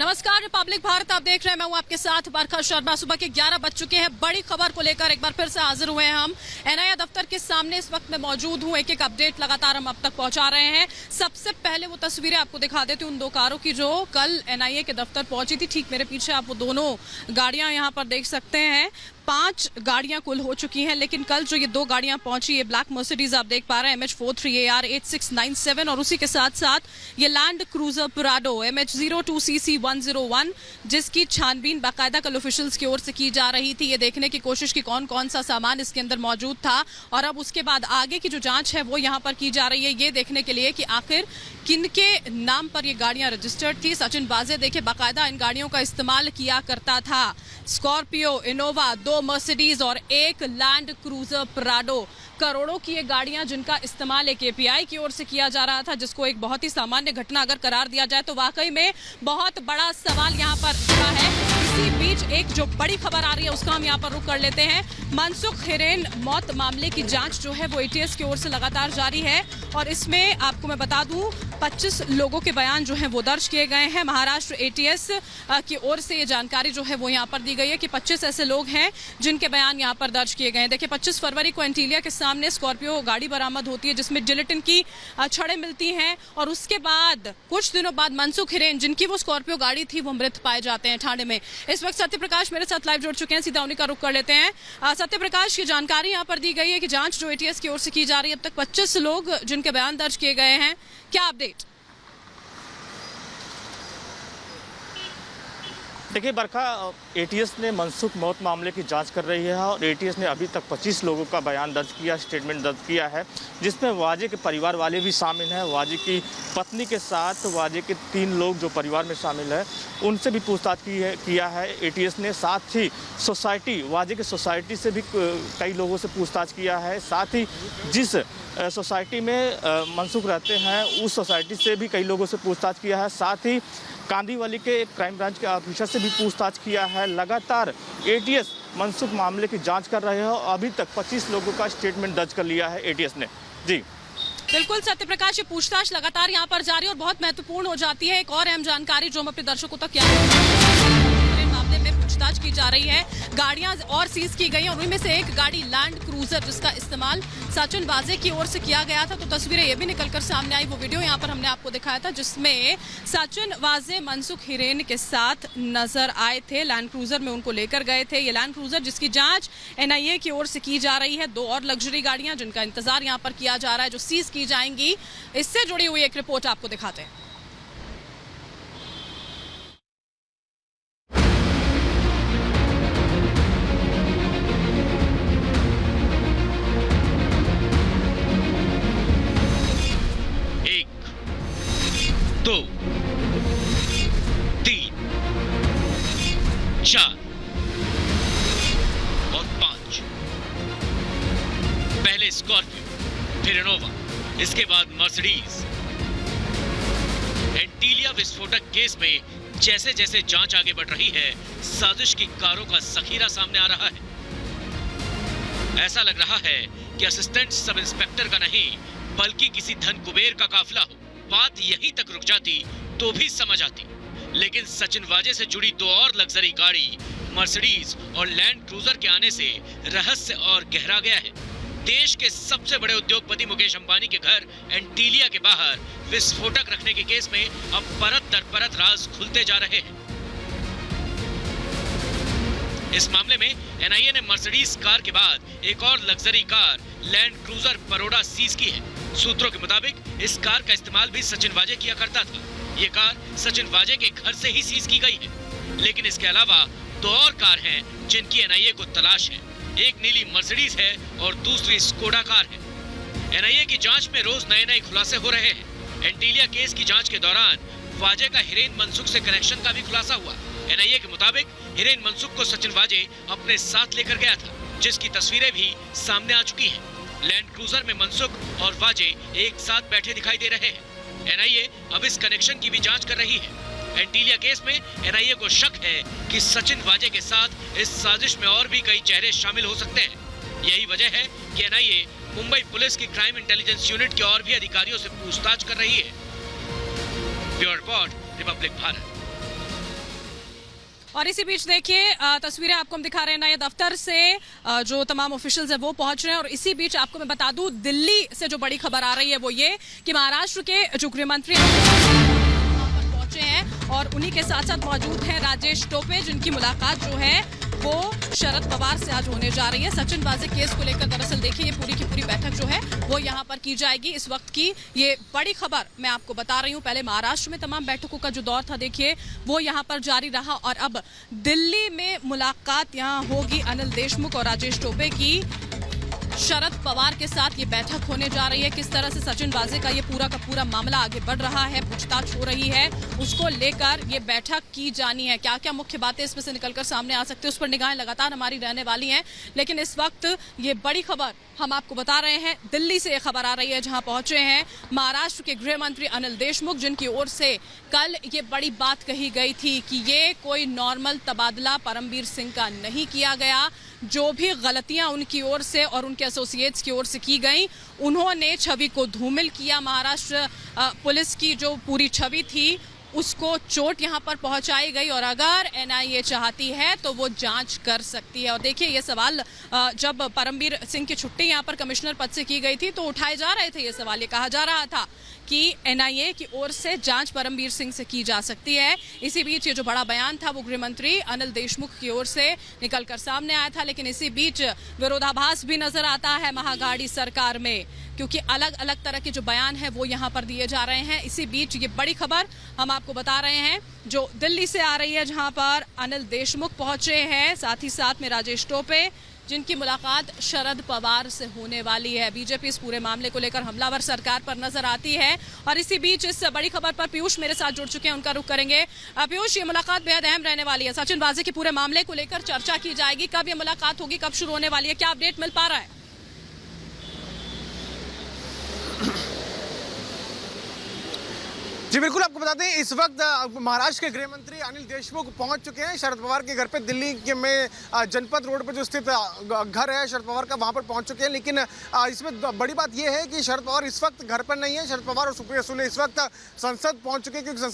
नमस्कार, रिपब्लिक भारत आप देख रहे हैं। मैं हूं आपके साथ बरखा शर्मा। सुबह के 11 बज चुके हैं। बड़ी खबर को लेकर एक बार फिर से हाजिर हुए हैं हम। एनआईए दफ्तर के सामने इस वक्त मैं मौजूद हूं। एक अपडेट लगातार हम अब तक पहुंचा रहे हैं। सबसे पहले वो तस्वीरें आपको दिखा देती हूं उन दो कारों की जो कल एनआईए के दफ्तर पहुंची थी। ठीक मेरे पीछे आप वो दोनों गाड़ियां यहाँ पर देख सकते हैं। 5 गाड़ियां कुल हो चुकी हैं, लेकिन कल जो ये 2 गाड़ियां पहुंची, ये ब्लैक मर्सिडीज आप देख पा रहे हैं MH43AR 8697, और उसी के साथ साथ ये लैंड क्रूजर प्राडो MH02CC101, जिसकी छानबीन बाकायदा कल ऑफिशियल्स की ओर से की जा रही थी। ये देखने की कोशिश की कौन कौन सा सामान इसके अंदर मौजूद था, और अब उसके बाद आगे की जो जांच है वो यहाँ पर की जा रही है, ये देखने के लिए कि आखिर किनके नाम पर ये गाड़ियां रजिस्टर्ड थी। सचिन वाजे देखिए बाकायदा इन गाड़ियों का इस्तेमाल किया करता था। स्कॉर्पियो, इनोवा, 2 मर्सिडीज और 1 लैंड क्रूजर प्राडो, करोड़ों की ये गाड़ियां जिनका इस्तेमाल एक एपीआई की ओर से किया जा रहा था, जिसको एक बहुत ही सामान्य घटना अगर करार दिया जाए तो वाकई में बहुत बड़ा सवाल यहाँ पर खड़ा है। इसी बीच एक जो बड़ी खबर आ रही है उसका हम यहाँ पर रुख कर लेते हैं। मनसुख हिरेन मौत मामले की जांच जो है वो एटीएस की ओर से लगातार जारी है, और इसमें आपको मैं बता दूं 25 लोगों के बयान जो है वो दर्ज किए गए हैं। महाराष्ट्र एटीएस की ओर से ये जानकारी जो है वो यहाँ पर दी गई है कि 25 ऐसे लोग हैं जिनके बयान यहाँ पर दर्ज किए गए हैं। देखिए 25 फरवरी को एंटीलिया के सामने स्कॉर्पियो गाड़ी बरामद होती है जिसमें जिलेटिन की छड़ें मिलती हैं, और उसके बाद कुछ दिनों बाद मनसुख हिरेन जिनकी वो स्कॉर्पियो गाड़ी थी वो मृत पाए जाते हैं ठाणे में। इस वक्त सत्य प्रकाश मेरे साथ लाइव जुड़ चुके हैं, सीधा उन्हीं का रुख कर लेते हैं। सत्य प्रकाश, की जानकारी यहाँ पर दी गई है कि जांच जो एटीएस की ओर से की जा रही है, अब तक 25 लोग जिनके बयान दर्ज किए गए हैं, क्या अपडेट? देखिए बरखा, एटीएस ने मनसुख मौत मामले की जांच कर रही है, और एटीएस ने अभी तक 25 लोगों का बयान दर्ज किया, स्टेटमेंट दर्ज किया है, जिसमें वाजे के परिवार वाले भी शामिल हैं। वाजे की पत्नी के साथ वाजे के 3 लोग जो परिवार में शामिल है उनसे भी पूछताछ किया है एटीएस ने। साथ ही सोसाइटी, वाजे की सोसाइटी से भी कई लोगों से पूछताछ किया है। साथ ही जिस सोसाइटी में मनसुख रहते हैं उस सोसाइटी से भी कई लोगों से पूछताछ किया है। साथ ही कांदीवली के क्राइम ब्रांच के ऑफिसर से भी पूछताछ किया है। लगातार एटीएस मनसुख मामले की जांच कर रहे हैं, और अभी तक 25 लोगों का स्टेटमेंट दर्ज कर लिया है एटीएस ने। जी बिल्कुल सत्यप्रकाश, ये पूछताछ लगातार यहाँ पर जारी और बहुत महत्वपूर्ण हो जाती है। एक और अहम जानकारी जो हम अपने दर्शकों तक मामले में पूछताछ की जा रही है, गाड़ियां और सीज की गई, और उनमें से एक गाड़ी लैंड क्रूजर जिसका इस्तेमाल सचिन वाजे की ओर से किया गया था। तो तस्वीरें ये भी निकलकर सामने आई, वो वीडियो यहाँ पर हमने आपको दिखाया था जिसमें सचिन वाजे मनसुख हिरेन के साथ नजर आए थे। लैंड क्रूजर में उनको लेकर गए थे। ये लैंड क्रूजर जिसकी जांच एनआईए की ओर से की जा रही है। 2 और लग्जरी गाड़ियां जिनका इंतजार यहाँ पर किया जा रहा है जो सीज की जाएंगी। इससे जुड़ी हुई एक रिपोर्ट आपको दिखाते हैं। दो, 3, 4 और 5। पहले स्कॉर्पियो, फिर इनोवा, इसके बाद मर्सिडीज। एंटीलिया विस्फोटक केस में जैसे जैसे जांच आगे बढ़ रही है, साजिश की कारों का जखीरा सामने आ रहा है। ऐसा लग रहा है कि असिस्टेंट सब इंस्पेक्टर का नहीं बल्कि किसी धन कुबेर का काफिला हो। बात यहीं तक रुक जाती तो भी समझ आती, लेकिन सचिन वाजे से जुड़ी 2 और लग्जरी गाड़ी मर्सिडीज और लैंड क्रूजर के आने से रहस्य और गहरा गया है। देश के सबसे बड़े उद्योगपति मुकेश अंबानी के घर एंटीलिया के बाहर विस्फोटक रखने के केस में अब परत दर परत राज खुलते जा रहे हैं। इस मामले में एनआईए ने मर्सिडीज कार के बाद एक और लग्जरी कार लैंड क्रूजर परोडा सीज की है। सूत्रों के मुताबिक इस कार का इस्तेमाल भी सचिन वाजे किया करता था। ये कार सचिन वाजे के घर से ही सीज की गई है, लेकिन इसके अलावा 2 और कार हैं जिनकी एनआईए को तलाश है। एक नीली मर्सिडीज है और दूसरी स्कोडा कार है। एनआईए की जांच में रोज नए खुलासे हो रहे हैं। एंटीलिया केस की जांच के दौरान वाजे का हिरेन मनसुख से कनेक्शन का भी खुलासा हुआ। एनआईए के मुताबिक हिरेन मनसुख को सचिन वाजे अपने साथ लेकर गया था, जिसकी तस्वीरें भी सामने आ चुकी हैं। लैंड क्रूजर में मनसुख और वाजे एक साथ बैठे दिखाई दे रहे हैं। एनआईए अब इस कनेक्शन की भी जांच कर रही है। एंटीलिया केस में एनआईए को शक है कि सचिन वाजे के साथ इस साजिश में और भी कई चेहरे शामिल हो सकते हैं। यही वजह है कि एनआईए मुंबई पुलिस की क्राइम इंटेलिजेंस यूनिट के और भी अधिकारियों से पूछताछ कर रही है। Bureau report, Republic Bharat. और इसी बीच देखिए तस्वीरें आपको हम दिखा रहे हैं नए दफ्तर से जो तमाम ऑफिशियल्स हैं वो पहुंच रहे हैं। और इसी बीच आपको मैं बता दूं, दिल्ली से जो बड़ी खबर आ रही है वो ये कि महाराष्ट्र के जो गृह मंत्री वहां पर पहुंचे हैं और उन्हीं के साथ साथ मौजूद हैं राजेश टोपे, जिनकी मुलाकात जो है वो शरद पवार से आज होने जा रही है। सचिन वाजे केस को लेकर दरअसल देखिए ये पूरी की पूरी बैठक जो है वो यहाँ पर की जाएगी। इस वक्त की ये बड़ी खबर मैं आपको बता रही हूँ। पहले महाराष्ट्र में तमाम बैठकों का जो दौर था देखिए वो यहाँ पर जारी रहा और अब दिल्ली में मुलाकात यहाँ होगी अनिल देशमुख और राजेश टोपे की। शरद पवार के साथ ये बैठक होने जा रही है। किस तरह से सचिन वाजे का ये पूरा का पूरा मामला आगे बढ़ रहा है, पूछताछ हो रही है, उसको लेकर ये बैठक की जानी है। क्या क्या मुख्य बातें इसमें से निकलकर सामने आ सकती है उस पर निगाहें लगातार हमारी रहने वाली हैं। लेकिन इस वक्त ये बड़ी खबर हम आपको बता रहे हैं, दिल्ली से ये खबर आ रही है जहां पहुंचे हैं महाराष्ट्र के गृह मंत्री अनिल देशमुख, जिनकी ओर से कल ये बड़ी बात कही गई थी कि ये कोई नॉर्मल तबादला परमबीर सिंह का नहीं किया गया। जो भी गलतियां उनकी ओर से और उनके एसोसिएट्स की ओर से की गई, उन्होंने छवि को धूमिल किया। महाराष्ट्र पुलिस की जो पूरी छवि थी उसको चोट यहाँ पर पहुंचाई गई और अगर एनआईए चाहती है तो वो जांच कर सकती है। और देखिए ये सवाल जब परमबीर सिंह की छुट्टी यहाँ पर कमिश्नर पद से की गई थी तो उठाए जा रहे थे ये सवाल। ये कहा जा रहा था कि एनआईए की ओर से जांच परमबीर सिंह से की जा सकती है। इसी बीच ये जो बड़ा बयान था वो गृह मंत्री अनिल देशमुख की ओर से निकलकर सामने आया था। लेकिन इसी बीच विरोधाभास भी नजर आता है महागाड़ी सरकार में, क्योंकि अलग अलग तरह के जो बयान है वो यहाँ पर दिए जा रहे हैं। इसी बीच ये बड़ी खबर हम आपको बता रहे हैं जो दिल्ली से आ रही है, जहाँ पर अनिल देशमुख पहुंचे हैं, साथ ही साथ में राजेश टोपे, जिनकी मुलाकात शरद पवार से होने वाली है। बीजेपी इस पूरे मामले को लेकर हमलावर सरकार पर नजर आती है। और इसी बीच इस बड़ी खबर पर पीयूष मेरे साथ जुड़ चुके हैं, उनका रुख करेंगे। पीयूष, ये मुलाकात बेहद अहम रहने वाली है। सचिन वाजे के पूरे मामले को लेकर चर्चा की जाएगी। कब ये मुलाकात होगी, कब शुरू होने वाली है, क्या अपडेट मिल पा रहा है? जी बिल्कुल, आपको बता दें इस वक्त महाराष्ट्र के गृह मंत्री अनिल देशमुख पहुंच चुके हैं शरद पवार के घर पे। दिल्ली के में जनपद रोड पर जो स्थित घर है शरद पवार का, वहां पर पहुंच चुके हैं। लेकिन इसमें बड़ी बात यह है कि शरद पवार इस वक्त घर पर नहीं है। शरद पवार और सुप्रिया सुले इस वक्त संसद पहुंच चुके हैं, क्योंकि संसद